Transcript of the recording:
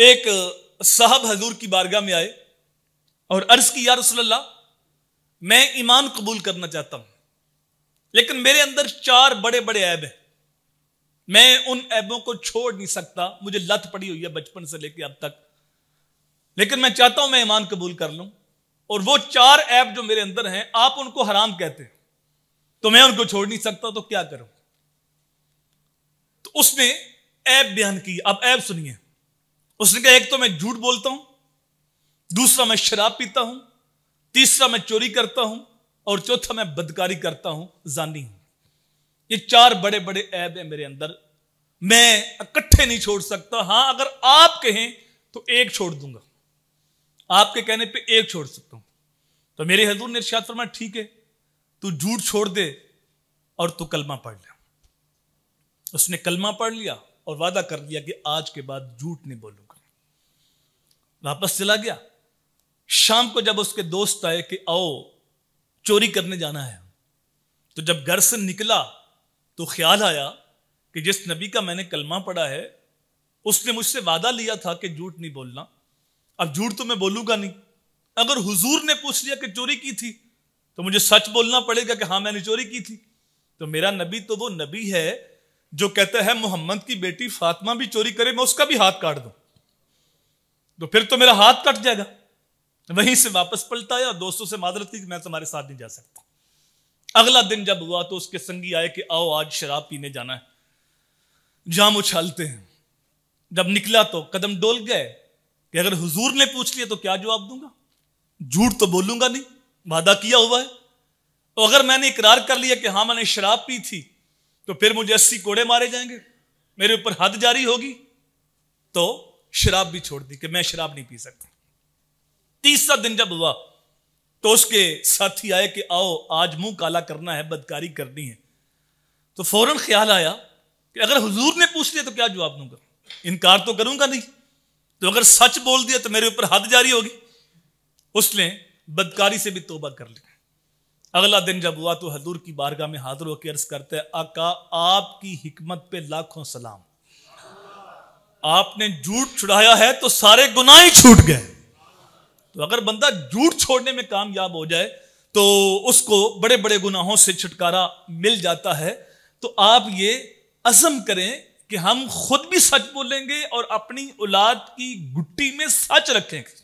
एक साहब हजूर की बारगाह में आए और अर्ज की, या रसूलल्लाह, मैं ईमान कबूल करना चाहता हूं, लेकिन मेरे अंदर 4 बड़े बड़े ऐब हैं, मैं उन ऐबों को छोड़ नहीं सकता, मुझे लत पड़ी हुई है बचपन से लेकर अब तक, लेकिन मैं चाहता हूं मैं ईमान कबूल कर लूं, और वो 4 ऐब जो मेरे अंदर हैं आप उनको हराम कहते हैं, तो मैं उनको छोड़ नहीं सकता, तो क्या करूं? तो उसने ऐब बयान की। अब ऐब सुनिए। उसने कहा, एक तो मैं झूठ बोलता हूं, दूसरा मैं शराब पीता हूं, तीसरा मैं चोरी करता हूं, और चौथा मैं बदकारी करता हूं, जानी हूं। ये 4 बड़े बड़े ऐब हैं मेरे अंदर, मैं इकट्ठे नहीं छोड़ सकता। हां, अगर आप कहें तो एक छोड़ दूंगा, आपके कहने पे एक छोड़ सकता हूं। तो मेरे हुजूर ने इरशाद फरमाया, ठीक है, तू झूठ छोड़ दे और तू कलमा पढ़ ले। उसने कलमा पढ़ लिया और वादा कर लिया कि आज के बाद झूठ नहीं बोलूंगा। वापस चला गया। शाम को जब उसके दोस्त आए कि आओ चोरी करने जाना है, तो जब घर से निकला तो ख्याल आया कि जिस नबी का मैंने कलमा पढ़ा है उसने मुझसे वादा लिया था कि झूठ नहीं बोलना, अब झूठ तो मैं बोलूंगा नहीं। अगर हुजूर ने पूछ लिया कि चोरी की थी तो मुझे सच बोलना पड़ेगा कि हां मैंने चोरी की थी। तो मेरा नबी तो वो नबी है जो कहता है मोहम्मद की बेटी फातिमा भी चोरी करे मैं उसका भी हाथ काट दूं, तो फिर तो मेरा हाथ कट जाएगा। वहीं से वापस पलटा आया, दोस्तों से माजरत की कि मैं तुम्हारे साथ नहीं जा सकता। अगला दिन जब हुआ तो उसके संगी आए कि आओ आज शराब पीने जाना है, जाम उछालते हैं। जब निकला तो कदम डोल गए कि अगर हुजूर ने पूछ लिया तो क्या जवाब दूंगा, झूठ तो बोलूंगा नहीं, वादा किया हुआ है। तो अगर मैंने इकरार कर लिया कि हां मैंने शराब पी थी तो फिर मुझे 80 कोड़े मारे जाएंगे, मेरे ऊपर हद जारी होगी। तो शराब भी छोड़ दी कि मैं शराब नहीं पी सकता। तीसरा दिन जब हुआ तो उसके साथी आए कि आओ आज मुंह काला करना है, बदकारी करनी है। तो फौरन ख्याल आया कि अगर हुजूर ने पूछ लिया तो क्या जवाब दूंगा, इनकार तो करूंगा नहीं, तो अगर सच बोल दिया तो मेरे ऊपर हद जारी होगी। उसने बदकारी से भी तौबा कर ली। अगला दिन जब हुआ तो हजूर की बारगाह में हाजिर होकर अर्ज करते हैं, आका आपकी हिकमत पे लाखों सलाम, आपने झूठ छुड़ाया है तो सारे गुनाह ही छूट गए। तो अगर बंदा झूठ छोड़ने में कामयाब हो जाए तो उसको बड़े बड़े गुनाहों से छुटकारा मिल जाता है। तो आप ये अज़म करें कि हम खुद भी सच बोलेंगे और अपनी औलाद की गुट्टी में सच रखेंगे।